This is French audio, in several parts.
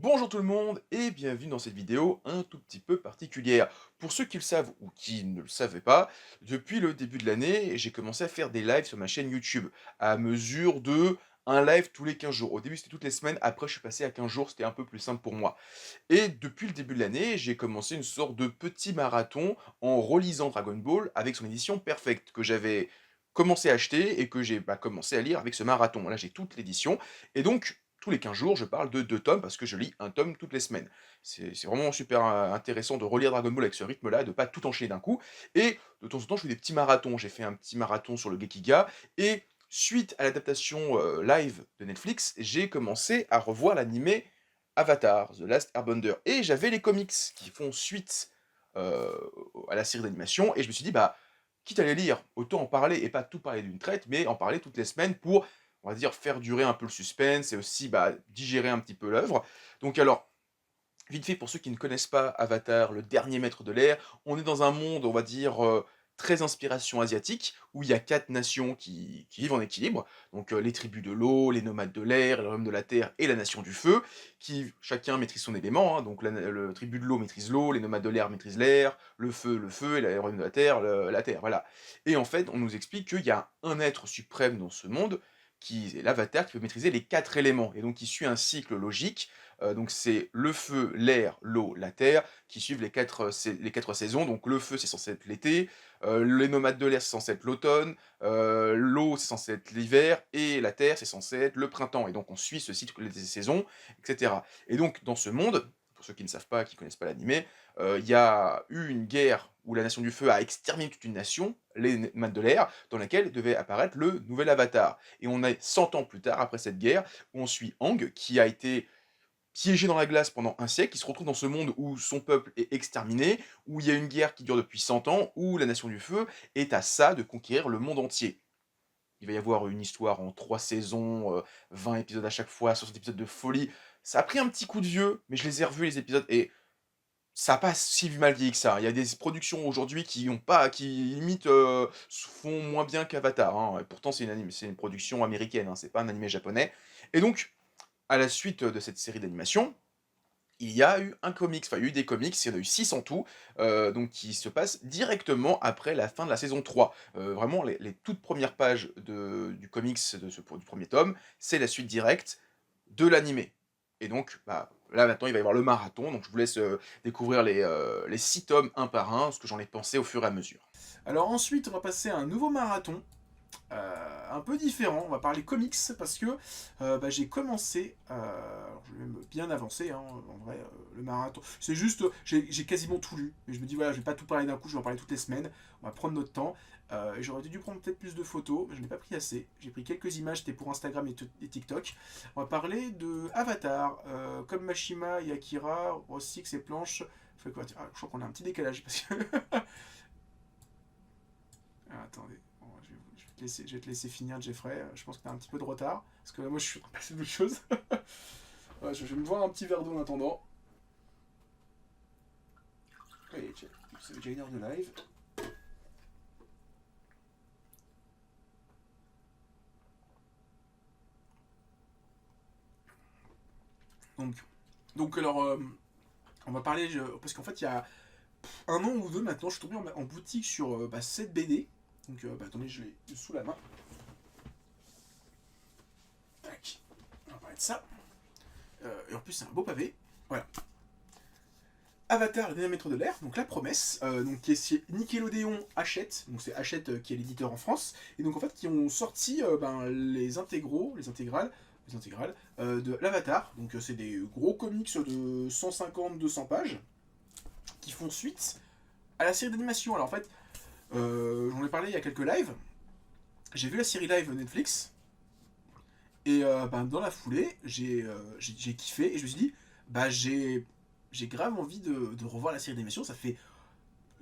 Bonjour tout le monde et bienvenue dans cette vidéo un tout petit peu particulière. Pour ceux qui le savent ou qui ne le savaient pas, depuis le début de l'année, j'ai commencé à faire des lives sur ma chaîne YouTube à mesure de un live tous les 15 jours. Au début, c'était toutes les semaines, après je suis passé à 15 jours, c'était un peu plus simple pour moi. Et depuis le début de l'année, j'ai commencé une sorte de petit marathon en relisant Dragon Ball avec son édition Perfect que j'avais commencé à acheter et que j'ai commencé à lire avec ce marathon. Là, j'ai toute l'édition et donc tous les 15 jours, je parle de 2 tomes parce que je lis un tome toutes les semaines. C'est vraiment super, intéressant de relire Dragon Ball avec ce rythme-là et de pas tout enchaîner d'un coup et de temps en temps, je fais des petits marathons. J'ai fait un petit marathon sur le Gekiga et suite à l'adaptation, live de Netflix, j'ai commencé à revoir l'animé Avatar: The Last Airbender et j'avais les comics qui font suite, heu, à la série d'animation et je me suis dit: «Bah, quitte à les lire, autant en parler et pas tout parler d'une traite, mais en parler toutes les semaines pour on va dire, faire durer un peu le suspense et aussi, digérer un petit peu l'œuvre. Donc alors, vite fait, pour ceux qui ne connaissent pas Avatar, le dernier maître de l'air, on est dans un monde, on va dire, très inspiration asiatique, où il y a 4 nations qui vivent en équilibre. Donc, les tribus de l'eau, les nomades de l'air, le royaume de la terre et la nation du feu, qui chacun maîtrise son élément, hein. Donc le tribu de l'eau maîtrise l'eau, les nomades de l'air maîtrisent l'air, le feu et le royaume de la terre, voilà. Et en fait, on nous explique qu'il y a un être suprême dans ce monde, qui est l'Avatar, qui peut maîtriser les 4 éléments et donc qui suit un cycle logique. Donc c'est le feu, l'air, l'eau, la terre qui suivent les 4 saisons. Donc le feu, c'est censé être l'été, les nomades de l'air, c'est censé être l'automne, l'eau, c'est censé être l'hiver et la terre, c'est censé être le printemps et donc on suit ce cycle des saisons et cetera et donc dans ce monde, pour ceux qui ne savent pas, qui connaissent pas l'animé, il y a eu une guerre où la nation du feu a exterminé toute une nation, les nomades de l'air, dans laquelle devait apparaître le nouvel avatar et on est 100 ans plus tard, après cette guerre, où on suit Aang qui a été piégé dans la glace pendant un siècle, il se retrouve dans ce monde où son peuple est exterminé, où il y a une guerre qui dure depuis 100 ans, où la Nation du Feu est à ça de conquérir le monde entier. Il va y avoir une histoire en 3 saisons, 20 épisodes à chaque fois, 60 épisodes de folie. Ça a pris un petit coup de vieux, mais je les ai revus les épisodes et ça a pas si mal vieilli que ça. Il y a des productions aujourd'hui qui limite, font moins bien qu'Avatar, hein, et pourtant c'est une production américaine, hein, c'est pas un animé japonais et donc à la suite, de cette série d'animation, il y a eu un comics, enfin il y a eu des comics, il y en a eu 6 en tout, donc qui se passent directement après la fin de la saison 3. Vraiment les toutes premières pages du comics du premier tome, c'est la suite directe de l'animé et donc, là maintenant il va y avoir le marathon, donc je vous laisse, découvrir les 6 tomes un par un, ce que j'en ai pensé au fur et à mesure. Alors ensuite, on va passer à un nouveau marathon, un peu différent. On va parler comics parce que j'ai commencé, alors je vais même bien avancer, hein, en vrai, le marathon. C'est juste, j'ai quasiment tout lu. Mais je me dis, voilà, je vais pas tout parler d'un coup, je vais en parler toutes les semaines. On va prendre notre temps. J'aurais dû prendre peut-être plus de photos, mais je n'ai pas pris assez. J'ai pris quelques images, c'était pour Instagram et TikTok. On va parler de Avatar, comme Mashima et Akira, aussi que ses planches. Fait quoi ah, je crois qu'on a un petit décalage parce que ah, attendez, bon, je vais te laisser finir, Jeffrey. Je pense que tu as un petit peu de retard. Parce que là, moi, je suis en train de passer d'autres choses. Ouais, je vais me voir un petit verre d'eau en attendant. Allez, c'est déjà une heure de live. Donc, donc alors, on va parler. Parce qu'en fait, il y a un an ou deux maintenant, je suis tombé en boutique sur cette BD. Donc, attendez, je l'ai sous la main. Tac. On va parler de ça. Et en plus, c'est un beau pavé. Voilà. Avatar, le dernier maître de l'air, donc la promesse, donc qui est Nickelodeon Hachette, donc c'est Hachette qui est l'éditeur en France, et donc en fait qui ont sorti les intégraux, les intégrales de l'Avatar, donc c'est des gros comics de 150-200 pages qui font suite à la série d'animation. Alors en fait, j'en ai parlé il y a quelques lives, j'ai vu la série live Netflix, et dans la foulée, j'ai kiffé, et je me suis dit, j'ai grave envie de revoir la série d'animation, ça fait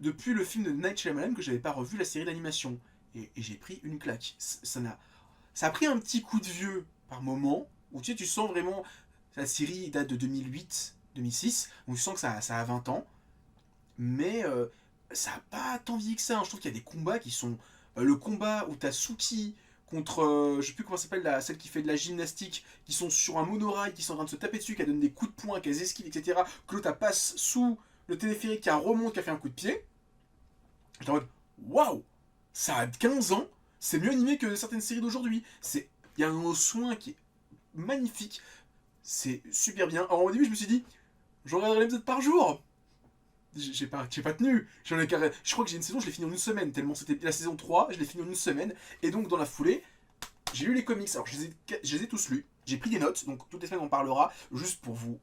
depuis le film de Night Shyamalan que j'avais pas revu la série d'animation. Et j'ai pris une claque. Ça a pris un petit coup de vieux par moment, où tu sens vraiment. La série date de 2008, 2006, donc tu sens que ça a 20 ans, mais ça a pas tant vieilli que ça, hein. Je trouve qu'il y a des combats qui sont. Le combat où t'as Suki contre, je sais plus comment s'appelle, celle qui fait de la gymnastique, qui sont sur un monorail, qui sont en train de se taper dessus, qui donne des coups de poing, qui esquivent, etc. Que l'autre passe sous le téléphérique, qui remonte, qui a fait un coup de pied. J'étais en mode, waouh, ça a 15 ans, c'est mieux animé que certaines séries d'aujourd'hui. Il y a un soin qui est magnifique, c'est super bien. Alors au début, je me suis dit, j'en regarderai l'épisode par jour. J'ai pas tenu. Je crois que j'ai une saison, je l'ai fini en une semaine, tellement c'était la saison 3, je l'ai fini en une semaine. Et donc dans la foulée, j'ai lu les comics, alors je les ai tous lus. J'ai pris des notes, donc toutes les semaines on parlera, juste pour vous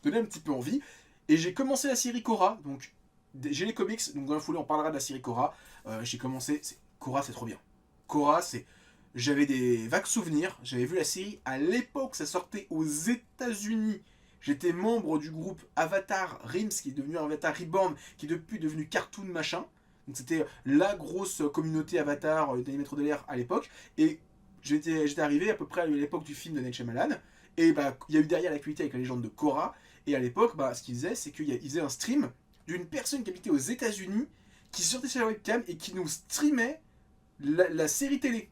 donner un petit peu envie. Et j'ai commencé la série Korra, donc j'ai les comics, donc dans la foulée on parlera de la série Korra. J'ai commencé, Korra c'est trop bien. Korra c'est... J'avais des vagues souvenirs, j'avais vu la série à l'époque, ça sortait aux États-Unis. J'étais membre du groupe Avatar Rims, qui est devenu Avatar Reborn, qui est depuis devenu Cartoon Machin. Donc c'était la grosse communauté Avatar d'Animateur de l'air à l'époque. Et j'étais arrivé à peu près à l'époque du film de Night Shyamalan. Et bah, il y a eu derrière l'actualité avec la légende de Korra. Et à l'époque, bah, ce qu'il faisait, c'est qu'il faisait un stream d'une personne qui habitait aux États-Unis, qui sortait sur la webcam et qui nous streamait la série télé.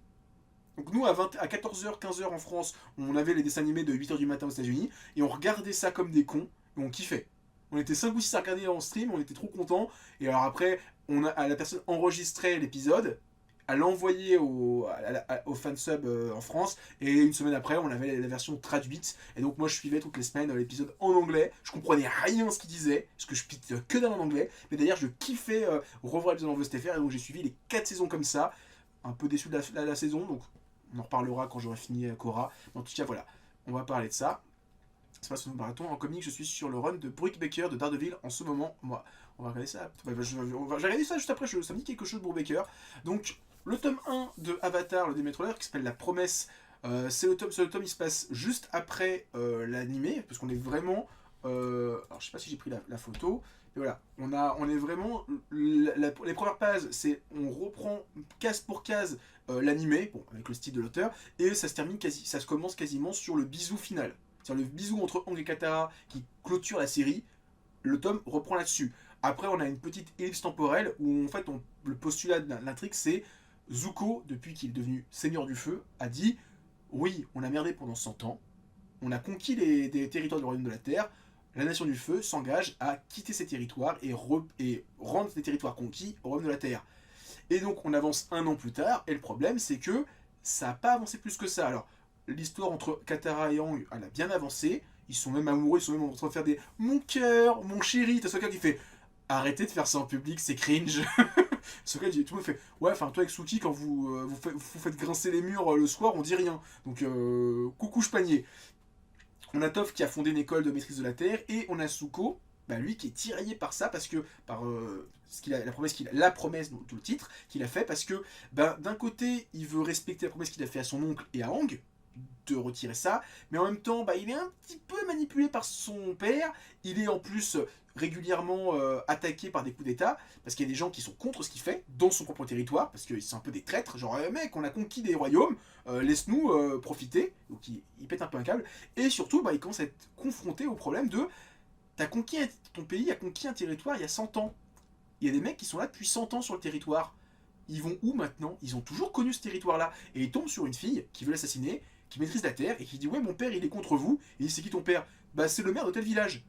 Donc nous, à 14h, 15h en France, on avait les dessins animés de 8h du matin aux États-Unis, et on regardait ça comme des cons, et on kiffait. On était 5 ou 6 à regarder en stream, on était trop contents, et alors après, la personne enregistrait l'épisode, elle l'envoyait au fansub en France, et une semaine après, on avait la version traduite, et donc moi je suivais toutes les semaines l'épisode en anglais, je comprenais rien à ce qu'il disait, parce que je pite que dalle en anglais, mais d'ailleurs je kiffais revoir l'épisode en VSTFR, et donc j'ai suivi les 4 saisons comme ça, un peu déçu de la saison, donc on en reparlera quand j'aurai fini Korra. En tout cas, voilà, on va parler de ça. C'est pas sur le marathon. En comics, je suis sur le run de Bruce Baker de Daredevil en ce moment. Moi, on va regarder ça. On va regarder ça juste après. Ça me dit quelque chose de Bruce Baker. Donc, le tome 1 de Avatar, le Démétre qui s'appelle La Promesse. C'est le tome, il se passe juste après l'animé, parce qu'on est vraiment. Alors, je sais pas si j'ai pris la photo. Et voilà, on est vraiment. Les premières pages, c'est on reprend case pour case l'animé, bon, avec le style de l'auteur, et ça se commence quasiment sur le bisou final. C'est-à-dire le bisou entre Aang et Katara qui clôture la série. Le tome reprend là-dessus. Après, on a une petite ellipse temporelle où en fait, le postulat de l'intrigue, c'est Zuko, depuis qu'il est devenu Seigneur du Feu, a dit oui, on a merdé pendant 100 ans, on a conquis des territoires du Royaume de la Terre. La Nation du Feu s'engage à quitter ces territoires et rendre ces territoires conquis au Royaume de la Terre. Et donc on avance un an plus tard, et le problème c'est que ça n'a pas avancé plus que ça. Alors, l'histoire entre Katara et Aang, elle a bien avancé, ils sont même amoureux, ils sont même en train de faire des mon cœur, mon chéri, t'as Sokka qui fait arrêtez de faire ça en public, c'est cringe. Sokka dit, tout le monde fait ouais, enfin toi avec Suki, quand vous faites grincer les murs le soir, on dit rien. Donc coucou panier. On a Toph qui a fondé une école de maîtrise de la Terre, et on a Zuko, bah, lui qui est tiraillé par ça, parce que par la promesse, donc tout le titre qu'il a fait, parce que bah, d'un côté il veut respecter la promesse qu'il a fait à son oncle et à Aang de retirer ça, mais en même temps bah, il est un petit peu manipulé par son père, il est en plus régulièrement attaqué par des coups d'état, parce qu'il y a des gens qui sont contre ce qu'il fait dans son propre territoire, parce qu'ils sont un peu des traîtres, genre mec, on a conquis des royaumes, laisse-nous profiter, donc il pète un peu un câble, et surtout bah, il commence à être confronté au problème de ton pays a conquis un territoire il y a 100 ans. Il y a des mecs qui sont là depuis 100 ans sur le territoire. Ils vont où maintenant? Ils ont toujours connu ce territoire-là. Et ils tombent sur une fille qui veut l'assassiner, qui maîtrise la terre, et qui dit ouais, mon père il est contre vous. Et il dit c'est qui ton père? Bah c'est le maire de tel village.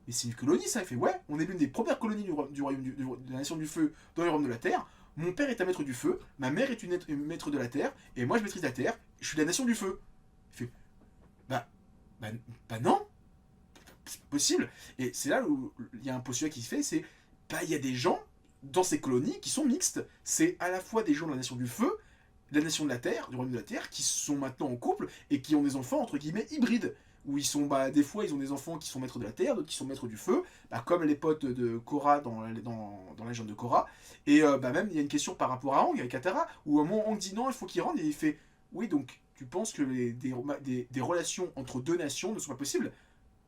Mais c'est une colonie ça. Il fait ouais, on est l'une des premières colonies du royaume de la nation du feu dans le royaume de la terre. Mon père est un maître du feu, ma mère est une maître de la terre, et moi je maîtrise la terre, je suis de la nation du feu. Il fait bah, bah, bah non, c'est possible. Et c'est là où il y a un postulat qui se fait, c'est bah il y a des gens dans ces colonies qui sont mixtes. C'est à la fois des gens de la nation du feu, de la nation de la terre, du royaume de la terre, qui sont maintenant en couple et qui ont des enfants entre guillemets hybrides. Où ils sont, bah, des fois ils ont des enfants qui sont maîtres de la terre, d'autres qui sont maîtres du feu, bah, comme les potes de Korra dans la légende de Korra. Et bah, même il y a une question par rapport à Aang, avec Katara, où à un moment Aang dit non, il faut qu'il rentre, et il fait oui, donc tu penses que des relations entre deux nations ne sont pas possibles?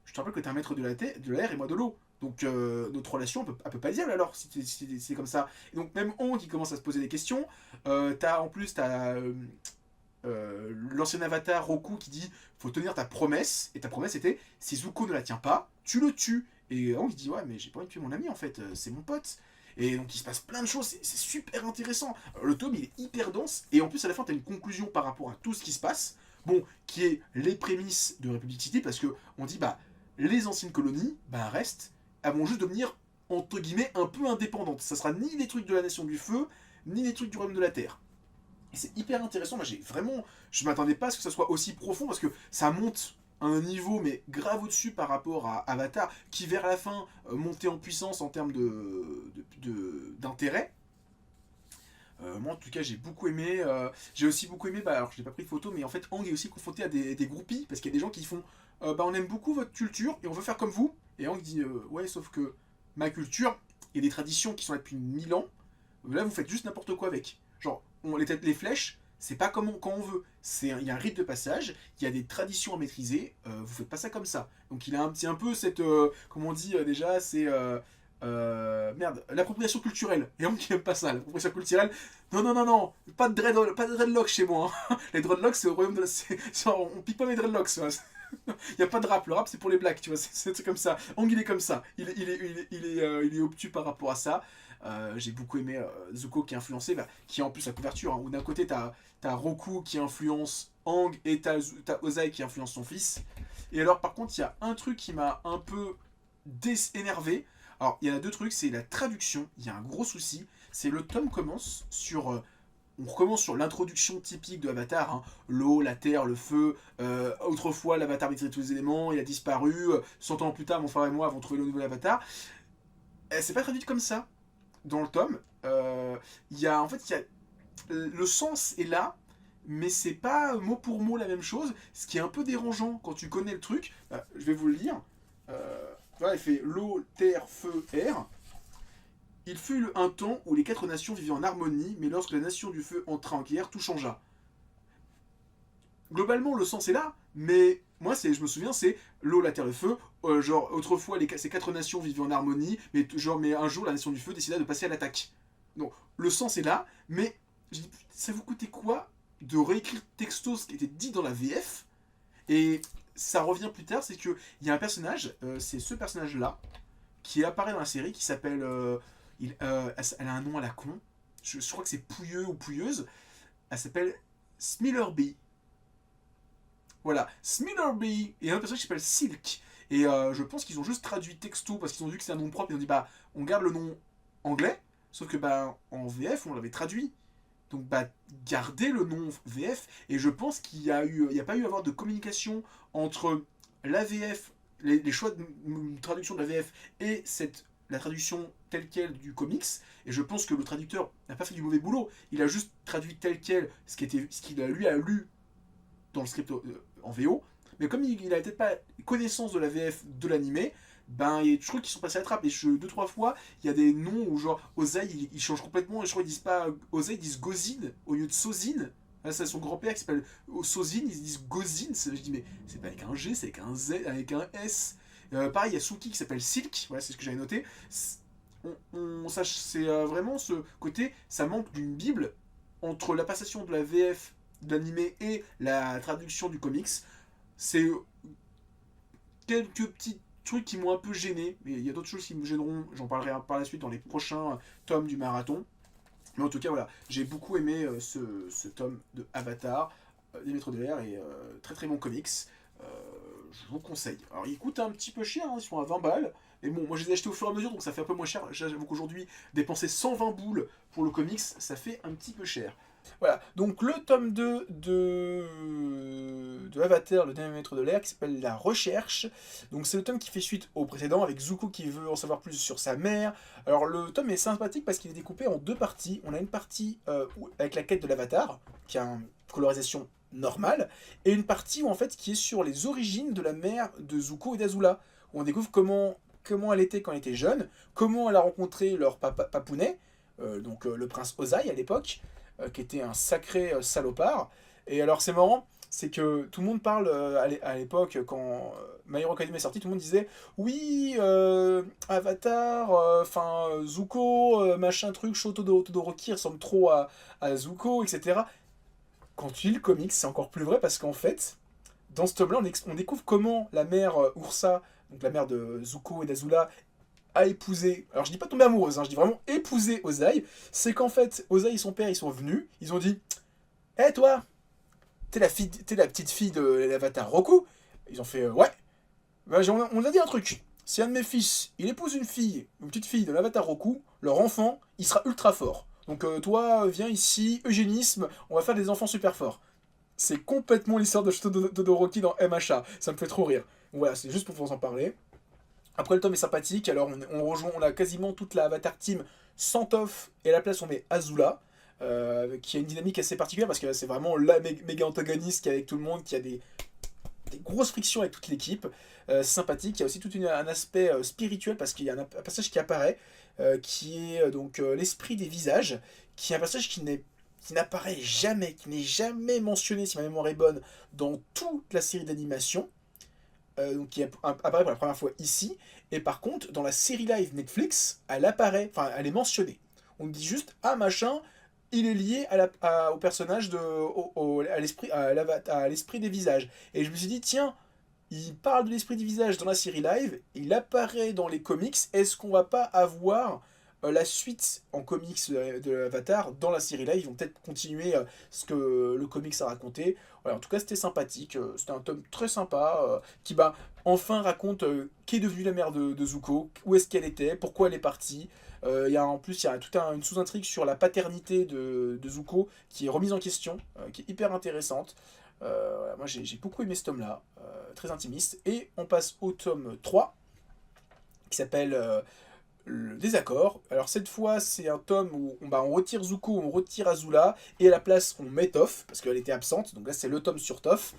Je te rappelle que t'es un maître de l'air et moi de l'eau. Donc notre relation, elle peut pas dire alors si c'est comme ça. Et donc même on qui commence à se poser des questions. En plus, t'as l'ancien avatar Roku qui dit faut tenir ta promesse. Et ta promesse était si Zuko ne la tient pas, tu le tues. Et on qui dit ouais mais j'ai pas envie de tuer mon ami en fait, c'est mon pote. Et donc il se passe plein de choses, c'est super intéressant. Le tome il est hyper dense, et en plus à la fin tu as une conclusion par rapport à tout ce qui se passe, bon, qui est les prémices de Republic City, parce que on dit bah les anciennes colonies, bah restent, elles vont juste devenir entre guillemets un peu indépendantes. Ça sera ni les trucs de la Nation du Feu, ni les trucs du Royaume de la Terre. Et c'est hyper intéressant, moi j'ai vraiment, je m'attendais pas à ce que ça soit aussi profond, parce que ça monte à un niveau mais grave au-dessus par rapport à Avatar, qui vers la fin montait en puissance en termes d'intérêt. Moi en tout cas j'ai beaucoup aimé, j'ai aussi beaucoup aimé, bah alors je n'ai pas pris de photo, mais en fait Aang est aussi confronté à des groupies, parce qu'il y a des gens qui font, bah on aime beaucoup votre culture et on veut faire comme vous, et Aang dit, ouais sauf que ma culture, il y a des traditions qui sont là depuis 1000 ans, là vous faites juste n'importe quoi avec. Genre, les flèches, c'est pas comme quand on veut. Il y a un rite de passage, il y a des traditions à maîtriser, vous faites pas ça comme ça. Donc il a un peu cette, comment on dit déjà, c'est merde, l'appropriation culturelle. Et on qui aime pas ça, l'appropriation culturelle. Non, non, non, non, pas de dreadlocks chez moi. Hein. Les dreadlocks, c'est au royaume de la. On pique pas mes dreadlocks. Il n'y a pas de rap, le rap c'est pour les blacks, tu vois, c'est comme ça. Ang il est comme ça, il est obtus par rapport à ça. J'ai beaucoup aimé Zuko qui est influencé, bah, qui est en plus la couverture, hein, où d'un côté t'as Roku qui influence Aang et t'as Ozai qui influence son fils. Et alors par contre il y a un truc qui m'a un peu énervé. Alors il y en a deux trucs, c'est la traduction, il y a un gros souci, c'est le tome commence sur... on recommence sur l'introduction typique de Avatar, hein. L'eau, la terre, le feu. Autrefois, l'Avatar maîtrisait tous les éléments, il a disparu. 100 ans plus tard, mon frère et moi avons trouvé le nouvel Avatar. C'est pas traduit comme ça dans le tome. En fait, le sens est là, mais c'est pas mot pour mot la même chose. Ce qui est un peu dérangeant quand tu connais le truc. Je vais vous le lire. Voilà, il fait l'eau, terre, feu, air. Il fut un temps où les quatre nations vivaient en harmonie, mais lorsque la nation du feu entra en guerre, tout changea. Globalement, le sens est là, mais moi, je me souviens, c'est l'eau, la terre, le feu. Genre, autrefois, ces quatre nations vivaient en harmonie, mais un jour, la nation du feu décida de passer à l'attaque. Donc, le sens est là, mais je dis, ça vous coûtait quoi de réécrire texto ce qui était dit dans la VF? Et ça revient plus tard, c'est qu'il y a un personnage, c'est ce personnage-là, qui apparaît dans la série, qui s'appelle... elle a un nom à la con. Je crois que c'est Pouilleux ou Pouilleuse. Elle s'appelle Smillerby. Voilà, Smillerby. Et un personnage qui s'appelle Silk. Et je pense qu'ils ont juste traduit texto parce qu'ils ont vu que c'est un nom propre. Ils ont dit bah on garde le nom anglais. Sauf que bah en VF on l'avait traduit. Donc bah gardez le nom VF. Et je pense qu'il y a pas eu à avoir de communication entre la VF, les choix de traduction de la VF et la traduction telle quelle du comics, et je pense que le traducteur n'a pas fait du mauvais boulot, il a juste traduit tel quel ce qu'il a lu dans le script en VO, mais comme il n'a peut-être pas connaissance de la VF de l'animé, ben je trouve qu'ils sont passés à la trappe, et deux trois fois il y a des noms où genre Ozai il change complètement, et je crois qu'ils disent pas Ozai, ils disent Gozin au lieu de Sozin. Là, c'est son grand-père qui s'appelle Sozin, ils disent Gozin, je dis mais c'est pas avec un G, c'est avec un Z, avec un S. Pareil, il y a Suki qui s'appelle Silk, voilà, c'est ce que j'avais noté. C'est vraiment ce côté, ça manque d'une bible entre la passation de la VF de l'animé et la traduction du comics. C'est quelques petits trucs qui m'ont un peu gêné, mais il y a d'autres choses qui me gêneront, j'en parlerai par la suite dans les prochains tomes du marathon. Mais en tout cas, voilà, j'ai beaucoup aimé ce tome de Avatar, des Maîtres de l'air, et très très bon comics. Je vous conseille. Alors, ils coûtent un petit peu cher, hein, ils sont à 20 balles. Mais bon, moi je les ai achetés au fur et à mesure, donc ça fait un peu moins cher. J'avoue qu'aujourd'hui, dépenser 120 boules pour le comics, ça fait un petit peu cher. Voilà, donc le tome 2 de Avatar, le dernier maître de l'air, qui s'appelle La Recherche. Donc c'est le tome qui fait suite au précédent, avec Zuko qui veut en savoir plus sur sa mère. Alors le tome est sympathique parce qu'il est découpé en deux parties. On a une partie avec la quête de l'Avatar, qui a une colorisation normale, et une partie où en fait qui est sur les origines de la mère de Zuko et d'Azula, où on découvre comment elle était quand elle était jeune, comment elle a rencontré leur papounet, le prince Ozai à l'époque, qui était un sacré salopard. Et alors c'est marrant, c'est que tout le monde parle à l'époque, quand My Hero Academia est sorti, tout le monde disait oui, Avatar, Zuko, machin truc, Todoroki ressemble trop à Zuko, etc. Quand tu lis le comics, c'est encore plus vrai parce qu'en fait, dans ce tome-là, on découvre comment la mère Ursa, donc la mère de Zuko et d'Azula, a épousé, alors je dis pas tomber amoureuse, hein, je dis vraiment épousé Ozai, c'est qu'en fait, Ozai et son père, ils sont venus, ils ont dit, hé toi, t'es la petite fille de l'avatar Roku. Ils ont fait, ouais. Ben, on a dit un truc. Si un de mes fils, il épouse une petite fille de l'avatar Roku, leur enfant, il sera ultra fort. Donc toi, viens ici, eugénisme, on va faire des enfants super forts. C'est complètement l'histoire de Todoroki dans MHA. Ça me fait trop rire. Donc, voilà, c'est juste pour vous en parler. Après, le tome est sympathique. Alors, on a quasiment toute la Avatar Team sans Toph. Et à la place, on met Azula. Qui a une dynamique assez particulière parce que c'est vraiment la méga antagoniste qui est avec tout le monde, qui a des grosses frictions avec toute l'équipe. C'est sympathique. Il y a aussi tout un aspect spirituel parce qu'il y a un passage qui apparaît qui est donc l'esprit des visages, qui est un passage qui n'apparaît jamais, qui n'est jamais mentionné, si ma mémoire est bonne, dans toute la série d'animation, donc qui apparaît pour la première fois ici, et par contre, dans la série live Netflix, elle apparaît, enfin, elle est mentionnée. On dit juste, ah machin, il est lié au personnage, à l'esprit des visages. Et je me suis dit, tiens, il parle de l'esprit des visages dans la série live, il apparaît dans les comics, est-ce qu'on va pas avoir la suite en comics de l'Avatar dans la série live? Ils vont peut-être continuer ce que le comics a raconté. Voilà, en tout cas, c'était sympathique. C'était un tome très sympa qui, bah, enfin raconte qui est devenue la mère de Zuko, où est-ce qu'elle était, pourquoi elle est partie. En plus, il y a une sous-intrigue sur la paternité de Zuko qui est remise en question, qui est hyper intéressante. Voilà, moi, j'ai beaucoup aimé ce tome-là, très intimiste. Et on passe au tome 3, qui s'appelle le désaccord. Alors cette fois, c'est un tome où on retire Zuko, on retire Azula, et à la place, on met Toph, parce qu'elle était absente. Donc là, c'est le tome sur Toph.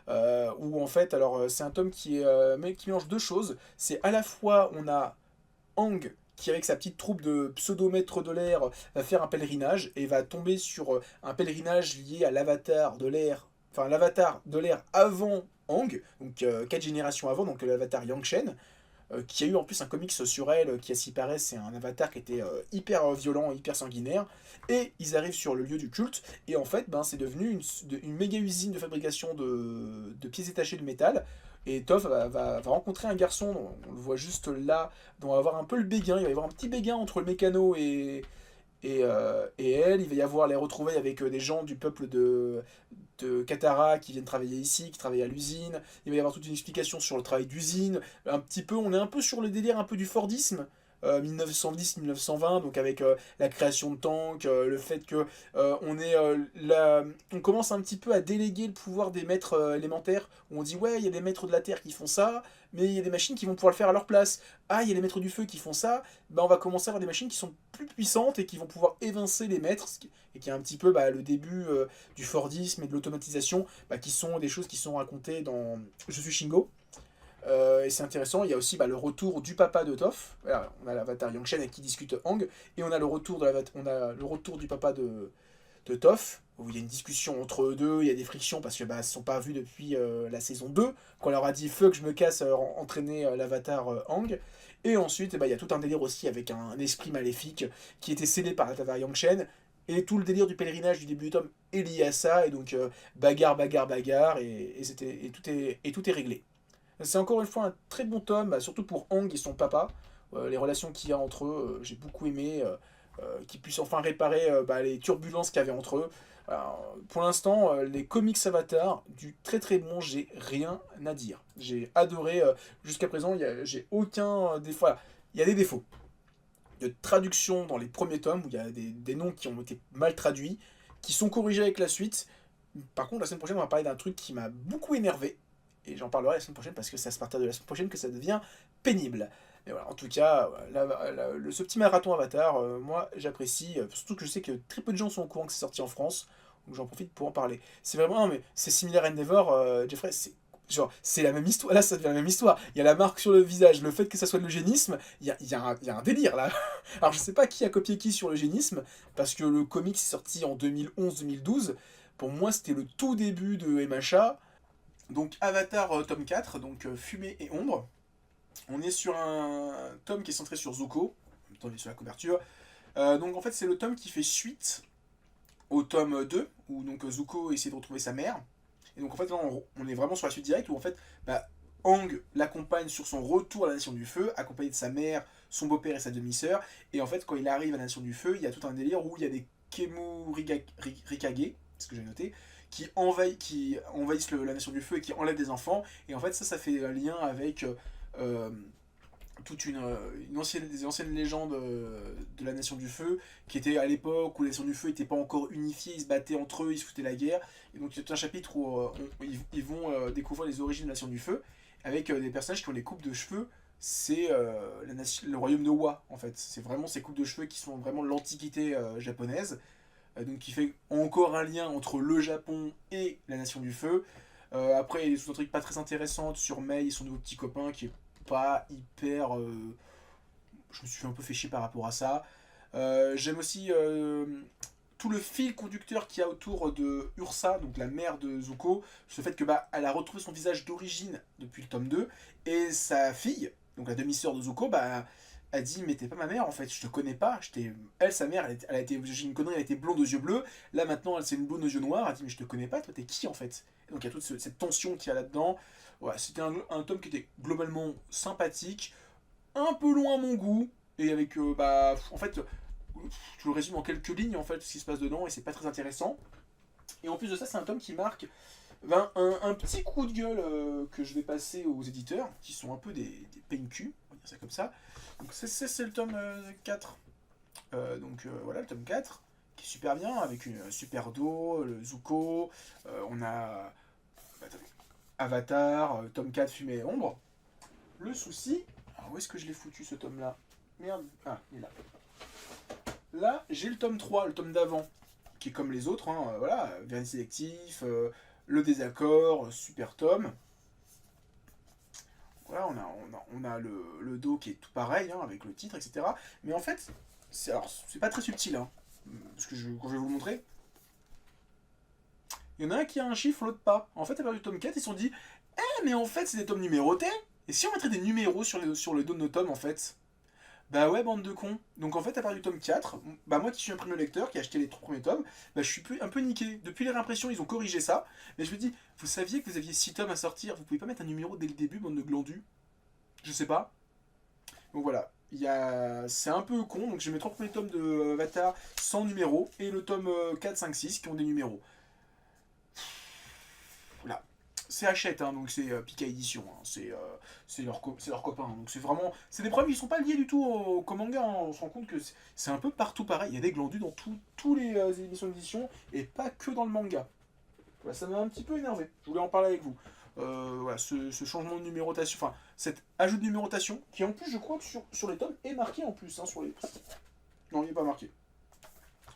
Où en fait, alors c'est un tome qui mélange deux choses. C'est à la fois, on a Aang qui avec sa petite troupe de pseudo-maîtres de l'air va faire un pèlerinage et va tomber sur un pèlerinage lié à l'avatar de l'air, enfin l'avatar de l'air avant Aang, donc 4 générations avant, donc l'avatar Yang qui a eu en plus un comics sur elle qui, à s'y paraît, c'est un avatar qui était hyper violent, hyper sanguinaire. Et ils arrivent sur le lieu du culte, et en fait, ben, c'est devenu une méga usine de fabrication de pièces détachées de métal. Et Toph va rencontrer un garçon, on le voit juste là, dont on va avoir un peu le béguin. Il va y avoir un petit béguin entre le mécano et elle. Il va y avoir les retrouvailles avec des gens du peuple de Katara qui viennent travailler ici, qui travaillent à l'usine. Il va y avoir toute une explication sur le travail d'usine. Un petit peu, on est un peu sur le délire un peu du Fordisme. 1910-1920, donc avec la création de tanks, le fait que on commence un petit peu à déléguer le pouvoir des maîtres élémentaires, où on dit ouais, il y a des maîtres de la terre qui font ça, mais il y a des machines qui vont pouvoir le faire à leur place. Ah, il y a les maîtres du feu qui font ça, ben on va commencer à avoir des machines qui sont plus puissantes et qui vont pouvoir évincer les maîtres, et qui est un petit peu le début du Fordisme et de l'automatisation, qui sont des choses qui sont racontées dans Je suis Shingo. Et c'est intéressant, il y a aussi le retour du papa de Toph. Voilà, on a l'avatar Yang avec qui discute Aang, et on a le retour, du papa de Toph, où il y a une discussion entre eux deux, il y a des frictions parce que ne se sont pas vus depuis la saison 2, quand on leur a dit fuck, je me casse, entraîner l'avatar Aang. Et ensuite, il y a tout un délire aussi avec un esprit maléfique qui était scellé par l'avatar Yang. Et tout le délire du pèlerinage du début du tome est lié à ça, et donc bagarre, bagarre, bagarre, et tout est réglé. C'est encore une fois un très bon tome, surtout pour Aang et son papa. Les relations qu'il y a entre eux, j'ai beaucoup aimé. Qu'ils puissent enfin réparer les turbulences qu'il y avait entre eux. Alors, pour l'instant, les comics Avatar, du très très bon, j'ai rien à dire. J'ai adoré. Jusqu'à présent, j'ai aucun défaut. Voilà, il y a des défauts de traduction dans les premiers tomes, où il y a des noms qui ont été mal traduits, qui sont corrigés avec la suite. Par contre, la semaine prochaine, on va parler d'un truc qui m'a beaucoup énervé. Et j'en parlerai la semaine prochaine parce que c'est à partir de la semaine prochaine que ça devient pénible. Mais voilà, en tout cas, ce petit marathon Avatar, moi j'apprécie, surtout que je sais que très peu de gens sont au courant que c'est sorti en France, donc j'en profite pour en parler. C'est vraiment, non mais c'est similaire à Endeavor, Jeffrey, c'est la même histoire, là ça devient la même histoire. Il y a la marque sur le visage, le fait que ça soit de l'eugénisme, il y a un délire là. Alors je sais pas qui a copié qui sur l'eugénisme, parce que le comic est sorti en 2011-2012, pour moi c'était le tout début de MHA. Donc Avatar tome 4, donc Fumée et Ombre. On est sur un tome qui est centré sur Zuko, en même temps il est sur la couverture. Donc en fait c'est le tome qui fait suite au tome 2, où donc Zuko essaie de retrouver sa mère. Et donc en fait là on est vraiment sur la suite directe, où en fait Aang l'accompagne sur son retour à la Nation du Feu, accompagné de sa mère, son beau-père et sa demi-sœur. Et en fait, quand il arrive à la Nation du Feu, il y a tout un délire où il y a des Rikage, c'est ce que j'ai noté, qui envahissent la Nation du Feu et qui enlèvent des enfants. Et en fait, ça fait un lien avec euh, toute des anciennes légendes de la Nation du Feu, qui était à l'époque où la Nation du Feu n'était pas encore unifiée, ils se battaient entre eux, ils se foutaient la guerre. Et donc il y a tout un chapitre où ils vont découvrir les origines de la Nation du Feu, avec des personnages qui ont des coupes de cheveux. C'est le royaume de Wa, en fait. C'est vraiment ces coupes de cheveux qui sont vraiment l'antiquité japonaise. Donc qui fait encore un lien entre le Japon et la Nation du Feu. Après, il y a des trucs pas très intéressantes sur Mei et son nouveau petit copain qui est pas hyper. Je me suis un peu fait chier par rapport à ça. J'aime aussi tout le fil conducteur qu'il y a autour de Ursa, donc la mère de Zuko, sur le fait que elle a retrouvé son visage d'origine depuis le tome 2, et sa fille, donc la demi-sœur de Zuko, a dit mais t'es pas ma mère en fait, je te connais pas, elle, sa mère, elle a été, j'ai une connerie, elle était blonde aux yeux bleus, là maintenant c'est une blonde aux yeux noirs, elle dit mais je te connais pas, toi t'es qui en fait? Et donc il y a toute cette tension qu'il y a là-dedans. Ouais, c'était un tome qui était globalement sympathique, un peu loin à mon goût, et avec, en fait, je le résume en quelques lignes, en fait, ce qui se passe dedans, et c'est pas très intéressant. Et en plus de ça, c'est un tome qui marque un petit coup de gueule que je vais passer aux éditeurs, qui sont un peu des PNQ, on va dire ça comme ça. Donc c'est le tome 4. Voilà, le tome 4, qui est super bien, avec une super do, le Zuko, on a Avatar, tome 4, Fumée et Ombre. Le souci, alors où est-ce que je l'ai foutu ce tome-là? Merde, ah, il est là. Là, j'ai le tome 3, le tome d'avant, qui est comme les autres, hein, voilà, Vernis sélectif, le désaccord, super tome. Voilà, on a le dos qui est tout pareil, hein, avec le titre, etc. Mais en fait, c'est pas très subtil, hein, parce que quand je vais vous le montrer, il y en a un qui a un chiffre, l'autre pas. En fait, à partir du tome 4, ils se sont dit, mais en fait, c'est des tomes numérotés. Et si on mettrait des numéros sur le dos de nos tomes, en fait? Bah ouais, bande de cons. Donc en fait, à partir du tome 4, moi qui suis un premier lecteur, qui a acheté les 3 premiers tomes, je suis un peu niqué. Depuis les réimpressions, ils ont corrigé ça. Mais je me dis, vous saviez que vous aviez 6 tomes à sortir, vous pouvez pas mettre un numéro dès le début, bande de glandus? Je sais pas. Donc voilà, c'est un peu con. Donc j'ai mes 3 premiers tomes de Avatar sans numéro, et le tome 4, 5, 6 qui ont des numéros. Voilà. C'est Hachette, hein, donc c'est Pika Édition, hein, c'est leur copain. Hein, donc c'est vraiment. C'est des problèmes qui sont pas liés du tout au manga, hein, on se rend compte que c'est un peu partout pareil. Il y a des glandus dans tous les émissions d'édition et pas que dans le manga. Voilà, ça m'a un petit peu énervé. Je voulais en parler avec vous. Voilà, ce changement de numérotation, enfin, cet ajout de numérotation, qui en plus, je crois que sur les tomes est marqué en plus, hein, sur les. Non, il n'est pas marqué.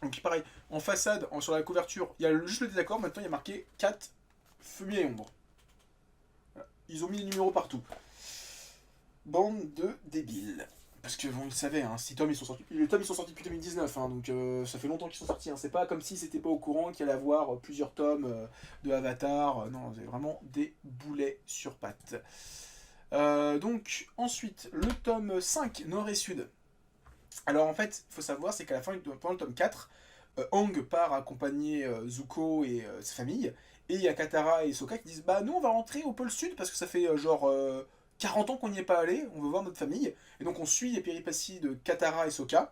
Donc pareil, en façade, sur la couverture, il y a juste le désaccord, maintenant il y a marqué 4 Fumée et Ombre. Ils ont mis les numéros partout. Bande de débiles. Parce que bon, ils savaient, hein, 6 tomes ils sont sortis. Les tomes ils sont sortis depuis 2019, hein, donc ça fait longtemps qu'ils sont sortis. Hein. C'est pas comme si c'était pas au courant qu'il allait avoir plusieurs tomes de Avatar. Non, c'est vraiment des boulets sur pattes. Donc ensuite, le tome 5, Nord et Sud. Alors en fait, il faut savoir, c'est qu'à la fin, pendant le tome 4, Aang part accompagner Zuko et sa famille. Et il y a Katara et Sokka qui disent bah nous on va rentrer au pôle sud parce que ça fait 40 ans qu'on n'y est pas allé, on veut voir notre famille. Et donc on suit les péripéties de Katara et Sokka,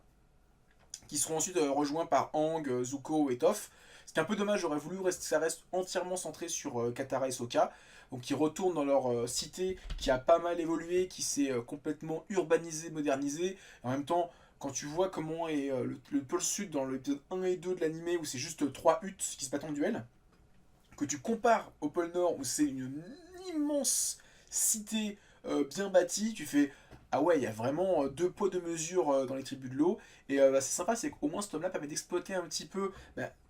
qui seront ensuite rejoints par Aang, Zuko et Toph. C'est un peu dommage, j'aurais voulu que ça reste entièrement centré sur Katara et Sokka. Donc ils retournent dans leur cité qui a pas mal évolué, qui s'est complètement urbanisée, modernisée. En même temps, quand tu vois comment est le pôle sud dans l'épisode 1 et 2 de l'animé, où c'est juste 3 huttes qui se battent en duel, que tu compares au pôle Nord où c'est une immense cité bien bâtie, tu fais ah ouais, il y a vraiment deux poids deux mesures dans les tribus de l'eau. Et c'est sympa, c'est qu'au moins ce tome-là permet d'exploiter un petit peu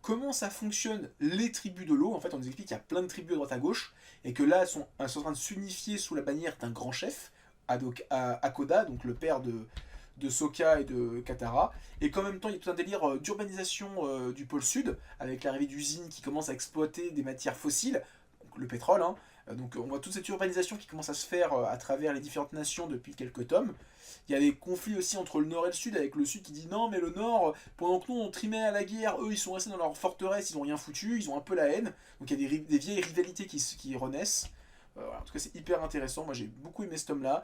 comment ça fonctionne les tribus de l'eau. En fait, on nous explique qu'il y a plein de tribus à droite à gauche et que là, elles sont en train de s'unifier sous la bannière d'un grand chef, Akoda, donc le père de Sokka et de Katara, et qu'en même temps il y a tout un délire d'urbanisation du pôle sud, avec l'arrivée d'usines qui commencent à exploiter des matières fossiles, donc le pétrole, hein. Donc on voit toute cette urbanisation qui commence à se faire à travers les différentes nations depuis quelques tomes. Il y a des conflits aussi entre le nord et le sud, avec le sud qui dit non mais le nord, pendant que nous on trimait à la guerre, eux ils sont restés dans leur forteresse, ils ont rien foutu, ils ont un peu la haine, donc il y a des vieilles rivalités qui renaissent. Voilà, en tout cas, c'est hyper intéressant. Moi, j'ai beaucoup aimé ce tome-là.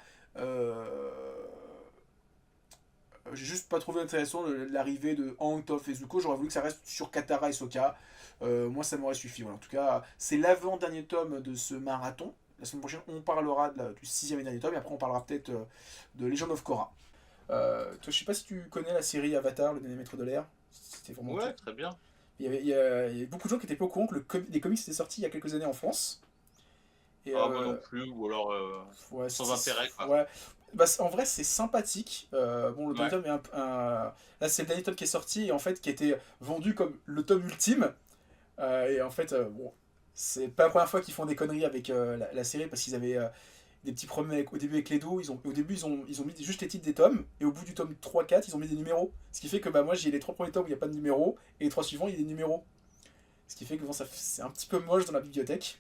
J'ai juste pas trouvé intéressant l'arrivée de Hank, Toph et Zuko. J'aurais voulu que ça reste sur Katara et Sokka. Moi, ça m'aurait suffi. Voilà. En tout cas, c'est l'avant-dernier tome de ce marathon. La semaine prochaine, on parlera du sixième et dernier tome. Et après, on parlera peut-être de Legend of Korra. Toi, je sais pas si tu connais la série Avatar, le dernier maître de l'air. C'était vraiment Ouais, top. très bien. Il y a beaucoup de gens qui étaient pas au courant que les comics étaient sortis il y a quelques années en France. Et Ah, moi non plus, ou alors ouais, sans intérêt, quoi. ouais. Bah, en vrai, c'est sympathique. Bon, le dernier Ouais. tome est là, c'est le dernier tome qui est sorti et en fait qui a été vendu comme le tome ultime. Et en fait, bon, c'est pas la première fois qu'ils font des conneries avec la série parce qu'ils avaient des petits problèmes au début avec les dos. Au début, ils ont mis juste les titres des tomes et au bout du tome 3-4, ils ont mis des numéros. Ce qui fait que bah, moi, j'ai les 3 premiers tomes où il n'y a pas de numéros et les 3 suivants, il y a des numéros. Ce qui fait que bon, c'est un petit peu moche dans la bibliothèque.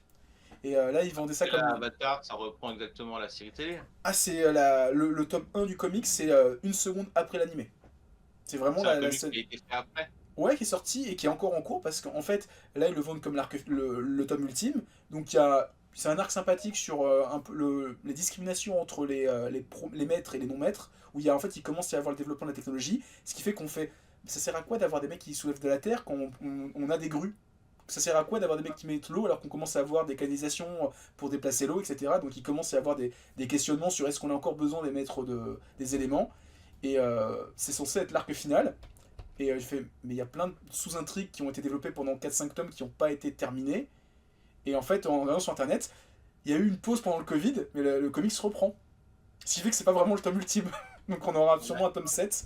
Et là, ils vendaient ça Et là, comme. Avatar, ça reprend exactement la série télé. Ah, c'est le tome 1 du comic, c'est une seconde après l'animé. C'est vraiment C'est un comic qui a été fait après. Ouais, qui est sorti et qui est encore en cours parce qu'en fait, là, ils le vendent comme le tome ultime. Donc, c'est un arc sympathique sur un peu les discriminations entre les maîtres et les non-maîtres, où en fait, il commence à y avoir le développement de la technologie, ce qui fait qu'on fait. Ça sert à quoi d'avoir des mecs qui soulèvent de la terre quand on a des grues? Ça sert à quoi d'avoir des mecs qui mettent l'eau alors qu'on commence à avoir des canalisations pour déplacer l'eau, etc. Donc il commence à y avoir des questionnements sur est-ce qu'on a encore besoin d'émettre des éléments. Et c'est censé être l'arc final. Et j'ai fait, mais il y a plein de sous-intrigues qui ont été développées pendant 4-5 tomes qui n'ont pas été terminées. Et en fait, en regardant sur internet, il y a eu une pause pendant le Covid, mais le comics se reprend. Ce qui fait que c'est pas vraiment le tome ultime. Donc on aura sûrement un tome 7.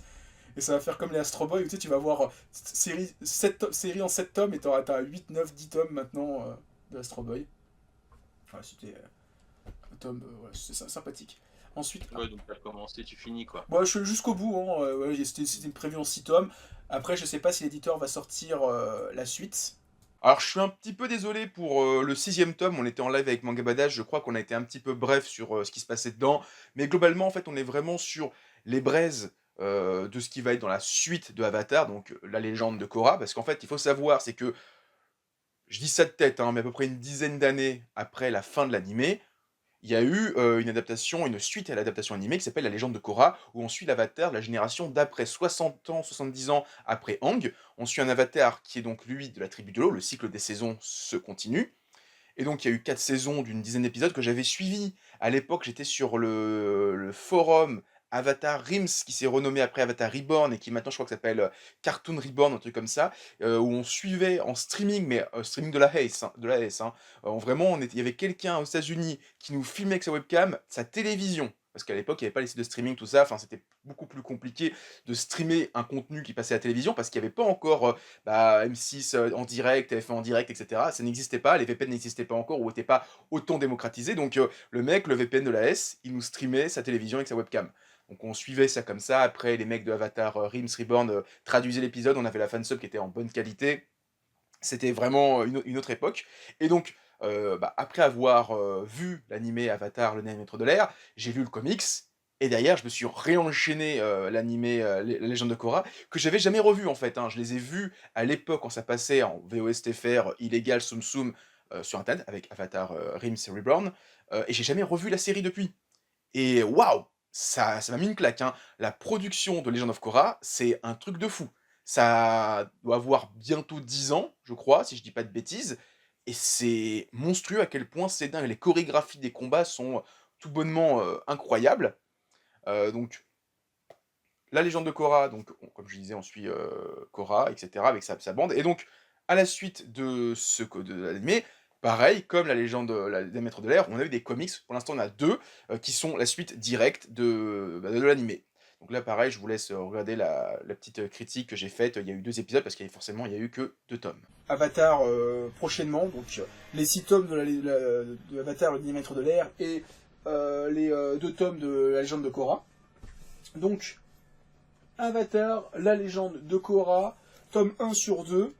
Et ça va faire comme les Astro Boy, où tu sais, tu vas avoir série en 7 tomes et t'as 8, 9, 10 tomes maintenant de Astro Boy. Voilà, c'était un tome, ouais, c'est sympathique. Ensuite, Ouais, donc t'as commencé, tu finis, quoi. bon, je suis jusqu'au bout, hein, ouais, c'était prévu en 6 tomes. Après, je sais pas si l'éditeur va sortir la suite. Alors, je suis un petit peu désolé pour le sixième tome. On était en live avec Manga Badass. Je crois qu'on a été un petit peu bref sur ce qui se passait dedans. Mais globalement, en fait, on est vraiment sur les braises de ce qui va être dans la suite de Avatar, donc la légende de Korra. Parce qu'en fait, il faut savoir, c'est que, je dis ça de tête, hein, mais à peu près une dizaine d'années après la fin de l'animé, il y a eu une adaptation, une suite à l'adaptation animée qui s'appelle La Légende de Korra, où on suit l'avatar de la génération d'après, 60 ans, 70 ans après Aang. On suit un avatar qui est donc lui de la tribu de l'eau, le cycle des saisons se continue. Et donc il y a eu 4 saisons d'une dizaine d'épisodes que j'avais suivis. À l'époque, j'étais sur le forum Avatar Rims, qui s'est renommé après Avatar Reborn et qui maintenant je crois que s'appelle Cartoon Reborn, un truc comme ça, où on suivait en streaming, mais streaming de la Ace, hein, de la Ace, hein. Vraiment, il y avait quelqu'un aux États-Unis qui nous filmait avec sa webcam, sa télévision. Parce qu'à l'époque, il n'y avait pas les sites de streaming, tout ça. Enfin, c'était beaucoup plus compliqué de streamer un contenu qui passait à la télévision parce qu'il n'y avait pas encore bah, M6 en direct, TF1 en direct, etc. Ça n'existait pas, les VPN n'existaient pas encore ou n'étaient pas autant démocratisés. Donc le mec, le VPN de la S, il nous streamait sa télévision avec sa webcam. Donc on suivait ça comme ça. Après, les mecs de Avatar Rims Reborn traduisaient l'épisode. On avait la fansub qui était en bonne qualité. C'était vraiment une autre époque. Et donc, bah, après avoir vu l'animé Avatar, le dernier maître de l'air, j'ai lu le comics. Et derrière, je me suis réenchaîné l'animé La Légende de Korra, que j'avais jamais revu en fait, hein. Je les ai vus à l'époque quand ça passait en VOSTFR, illégal, Soum Soum, sur Internet, avec Avatar Rims Reborn. Et j'ai jamais revu la série depuis. Et waouh! Ça m'a mis une claque, hein. La production de Legend of Korra, c'est un truc de fou. Ça doit avoir bientôt 10 ans, je crois, si je dis pas de bêtises, et c'est monstrueux à quel point c'est dingue. Les chorégraphies des combats sont tout bonnement, incroyables. Donc la légende de Korra, donc comme je disais, on suit, Korra et cetera avec sa bande et donc à la suite de l'animé, pareil, comme la légende, des Maîtres de l'air, on a eu des comics. Pour l'instant, on a 2 qui sont la suite directe de l'animé. Donc là, pareil, je vous laisse, regarder la petite, critique que j'ai faite. Il y a eu 2 épisodes parce qu'il y a forcément, il y a eu que 2 tomes. Avatar prochainement, donc les 6 tomes de Avatar, le diamètre de l'air, et les 2 tomes de la légende de Korra. Donc, Avatar, la légende de Korra, tome 1 sur 2,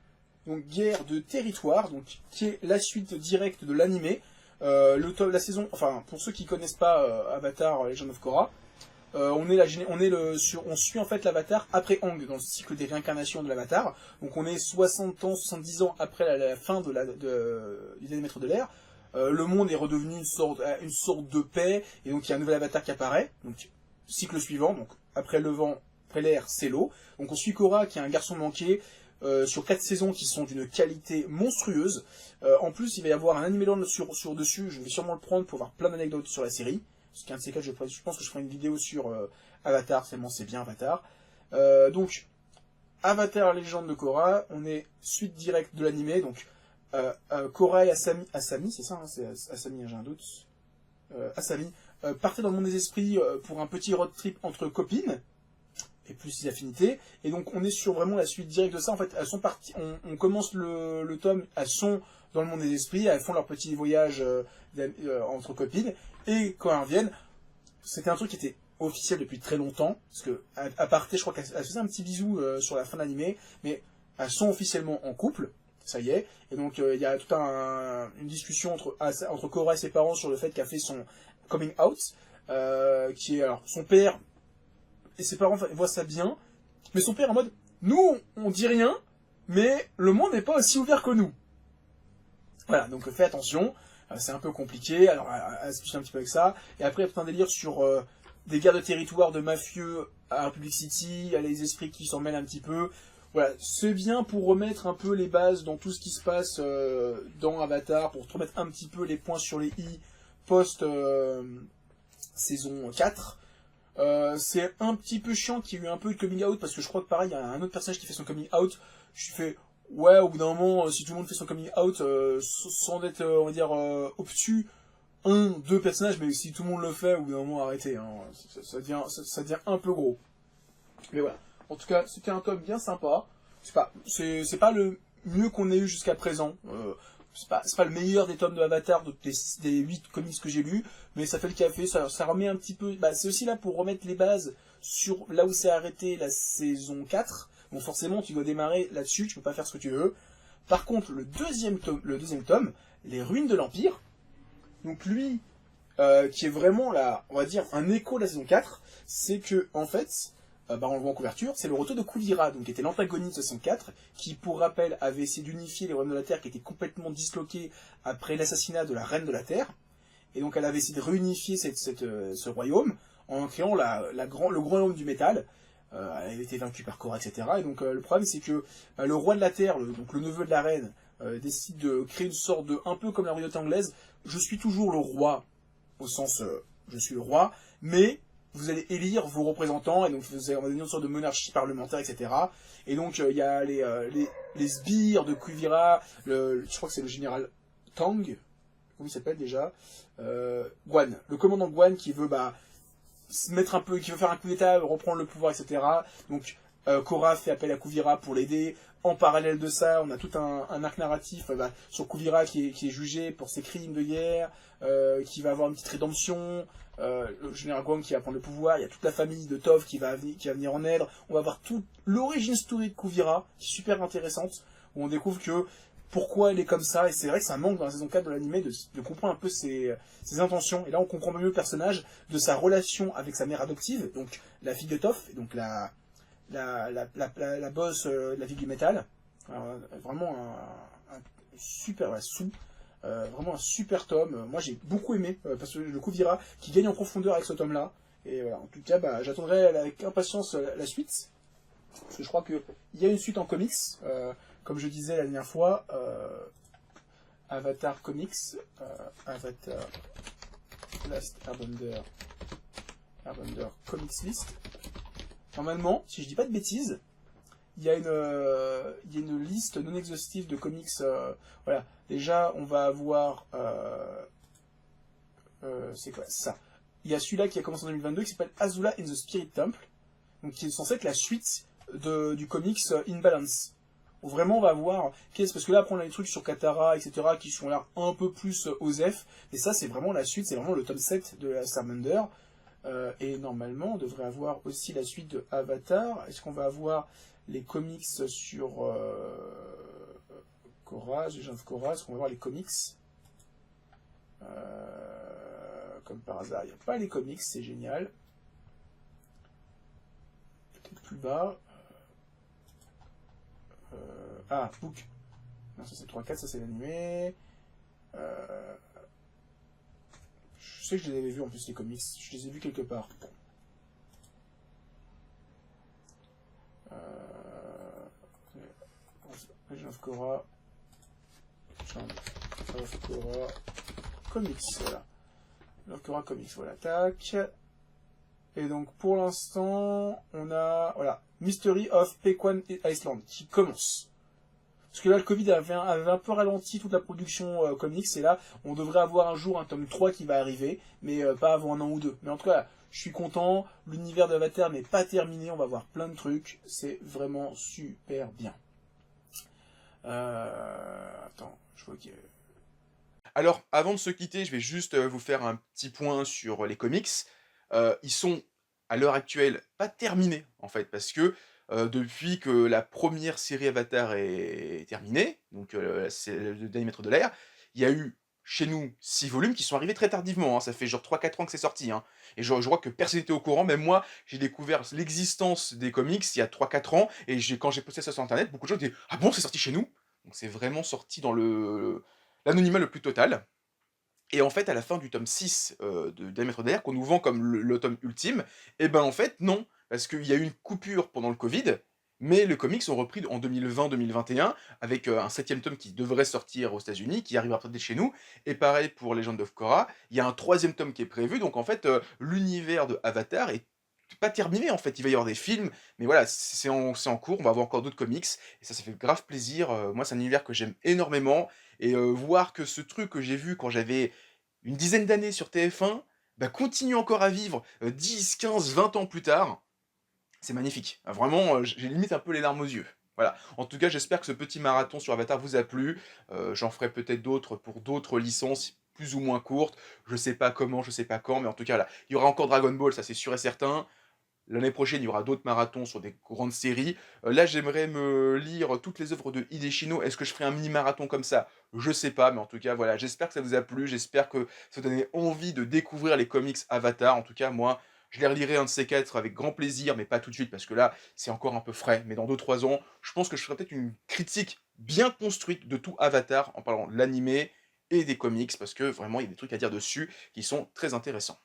donc Guerre de territoire, donc qui est la suite directe de l'animé. La saison, enfin pour ceux qui connaissent pas Avatar, Legend of Korra, on suit en fait l'Avatar après Aang dans le cycle des réincarnations de l'Avatar. Donc on est 60 ans, 70 ans après la fin du dernier maître de l'air. le monde est redevenu une sorte de paix, et donc il y a un nouvel avatar qui apparaît, donc cycle suivant, donc après le vent, après l'air, c'est l'eau. Donc on suit Korra qui est un garçon manqué, sur 4 saisons qui sont d'une qualité monstrueuse. En plus, il va y avoir un Anime Land sur dessus, je vais sûrement le prendre pour avoir plein d'anecdotes sur la série. Parce qu'un de ces cas, je pense que je ferai une vidéo sur Avatar, tellement c'est bien Avatar. Donc, Avatar, légende de Korra, on est suite directe de l'anime, donc Korra et Asami, c'est ça, hein, c'est Asami, j'ai un doute. Asami, partaient dans le monde des esprits pour un petit road trip entre copines, et plus les affinités, et donc on est sur vraiment la suite directe de ça. En fait, elles sont parties, on commence le tome, elles sont dans le monde des esprits, elles font leur petit voyage entre copines, et quand elles reviennent, c'était un truc qui était officiel depuis très longtemps, parce que à partir, je crois qu'elles faisaient un petit bisou sur la fin de l'animé, mais elles sont officiellement en couple, ça y est, et donc il y a toute une discussion entre Korra et ses parents sur le fait qu'elle fait son coming out, qui est alors son père et ses parents voient ça bien, mais son père en mode nous on dit rien, mais le monde n'est pas aussi ouvert que nous. Voilà, donc fais attention, c'est un peu compliqué, alors elle se piche un petit peu avec ça, et après il y a tout un délire sur des guerres de territoire de mafieux à Republic City, il y a les esprits qui s'en mêlent un petit peu. Voilà, c'est bien pour remettre un peu les bases dans tout ce qui se passe dans Avatar, pour remettre un petit peu les points sur les i post saison 4. C'est un petit peu chiant qu'il y ait eu un peu de coming out, parce que je crois que pareil, il y a un autre personnage qui fait son coming out, je suis fait, ouais, au bout d'un moment, si tout le monde fait son coming out, sans être, on va dire, obtus, deux personnages, mais si tout le monde le fait, au bout d'un moment, arrêtez, hein, ça devient un peu gros. Mais voilà. En tout cas, c'était un tome bien sympa. C'est pas le mieux qu'on ait eu jusqu'à présent. C'est pas le meilleur des tomes de Avatar, des 8 comics que j'ai lus, mais ça fait le café, ça remet un petit peu... Bah, c'est aussi là pour remettre les bases sur là où c'est arrêté la saison 4. Bon, forcément, tu dois démarrer là-dessus, tu peux pas faire ce que tu veux. Par contre, le deuxième tome, Les Ruines de l'Empire, donc lui, qui est vraiment là, on va dire, un écho de la saison 4, c'est que, en fait, on le voit en couverture, c'est le retour de Kuvira, donc qui était l'antagoniste de 64, qui, pour rappel, avait essayé d'unifier les royaumes de la Terre qui étaient complètement disloqués après l'assassinat de la reine de la Terre. Et donc elle avait essayé de réunifier ce royaume en créant le grand royaume du métal. Elle avait été vaincue par Korra, etc. Et donc le problème c'est que le roi de la Terre, donc le neveu de la reine, décide de créer une sorte de... un peu comme la royauté anglaise, je suis toujours le roi, au sens je suis le roi, mais vous allez élire vos représentants, et donc vous avez une sorte de monarchie parlementaire, etc. Et donc il y a les sbires de Kuvira, je crois que c'est le général Tang, comment il s'appelle déjà, Guan, le commandant Guan qui veut se mettre un peu, qui veut faire un coup d'état, reprendre le pouvoir, etc. Donc Korra fait appel à Kuvira pour l'aider. En parallèle de ça, on a tout un arc narratif sur Kuvira qui est jugé pour ses crimes de guerre, qui va avoir une petite rédemption. Le général Guan qui va prendre le pouvoir. Il y a toute la famille de Toph qui va venir en aide. On va voir toute l'origine story de Kuvira, qui est super intéressante, où on découvre que pourquoi elle est comme ça, et c'est vrai que ça manque dans la saison 4 de l'anime de comprendre un peu ses intentions, et là on comprend mieux le personnage, de sa relation avec sa mère adoptive, donc la fille de Toph, et donc la boss de la ville du métal. Vraiment un super vraiment un super tome. Moi j'ai beaucoup aimé, parce que le Kuvira qui gagne en profondeur avec ce tome là, et voilà, en tout cas j'attendrai avec impatience la suite, parce que je crois qu'il y a une suite en comics, comme je disais la dernière fois, Avatar Comics, Avatar Last Airbender Comics List. Normalement, si je dis pas de bêtises, il y a une liste non exhaustive de comics. Voilà, déjà on va avoir, c'est quoi ça? Il y a celui-là qui a commencé en 2022 qui s'appelle Azula in the Spirit Temple, donc qui est censé être la suite du comics In Balance. Où vraiment on va voir, parce que là après on a des trucs sur Katara, etc. qui sont là un peu plus OSEF, et ça c'est vraiment la suite, c'est vraiment le tome 7 de la Starmander, et normalement on devrait avoir aussi la suite de Avatar. Est-ce qu'on va avoir les comics sur Korra, Legend of Korra? Est-ce qu'on va avoir les comics comme par hasard, il n'y a pas les comics, c'est génial. Peut-être plus bas. Book. Non, ça c'est 3-4, ça c'est l'animé. sais que je les avais vus en plus, les comics. Je les ai vus quelque part. Legend of Korra. Legend of Korra. Comics, voilà. Legend of Korra Comics, voilà. Tac. Et donc, pour l'instant, on a, voilà, Mystery of Pequan Island, qui commence. Parce que là, le Covid avait un peu ralenti toute la production comics, et là, on devrait avoir un jour un tome 3 qui va arriver, mais pas avant un an ou deux. Mais en tout cas, je suis content, l'univers d'Avatar n'est pas terminé, on va voir plein de trucs, c'est vraiment super bien. Attends, je vois que... Alors, avant de se quitter, je vais juste vous faire un petit point sur les comics. Ils sont, à l'heure actuelle, pas terminés, en fait, parce que depuis que la première série Avatar est terminée, donc c'est le dernier maître de l'air, il y a eu, chez nous, 6 volumes qui sont arrivés très tardivement, hein, ça fait genre 3-4 ans que c'est sorti, hein, et je crois que personne n'était au courant, même moi, j'ai découvert l'existence des comics il y a 3-4 ans, et quand j'ai posté ça sur internet, beaucoup de gens disaient «Ah bon, c'est sorti chez nous?» Donc c'est vraiment sorti dans l'anonymat le plus total. Et en fait, à la fin du tome 6 de Diamètre d'air, qu'on nous vend comme le tome ultime, et ben en fait, non. Parce qu'il y a eu une coupure pendant le Covid, mais les comics ont repris en 2020-2021, avec un septième tome qui devrait sortir aux États-Unis, qui arrivera peut-être chez nous. Et pareil pour Legend of Korra, il y a un troisième tome qui est prévu, donc en fait, l'univers de Avatar est pas terminé en fait, il va y avoir des films, mais voilà, c'est en cours, on va avoir encore d'autres comics, et ça fait grave plaisir. Moi, c'est un univers que j'aime énormément, et voir que ce truc que j'ai vu quand j'avais une dizaine d'années sur TF1, bah, continue encore à vivre 10, 15, 20 ans plus tard, c'est magnifique. Ah, vraiment, j'ai limite un peu les larmes aux yeux. Voilà. En tout cas, j'espère que ce petit marathon sur Avatar vous a plu. J'en ferai peut-être d'autres pour d'autres licences plus ou moins courtes. Je sais pas comment, je sais pas quand, mais en tout cas, là, il y aura encore Dragon Ball, ça c'est sûr et certain. L'année prochaine, il y aura d'autres marathons sur des grandes séries. Là, j'aimerais me lire toutes les œuvres de Hideshino. Est-ce que je ferai un mini-marathon comme ça? Je sais pas, mais en tout cas, voilà, j'espère que ça vous a plu. J'espère que ça vous a donné envie de découvrir les comics Avatar. En tout cas, moi, je les relirai un de ces quatre avec grand plaisir, mais pas tout de suite, parce que là, c'est encore un peu frais. Mais dans 2-3 ans, je pense que je ferai peut-être une critique bien construite de tout Avatar, en parlant de l'animé et des comics, parce que vraiment, il y a des trucs à dire dessus qui sont très intéressants.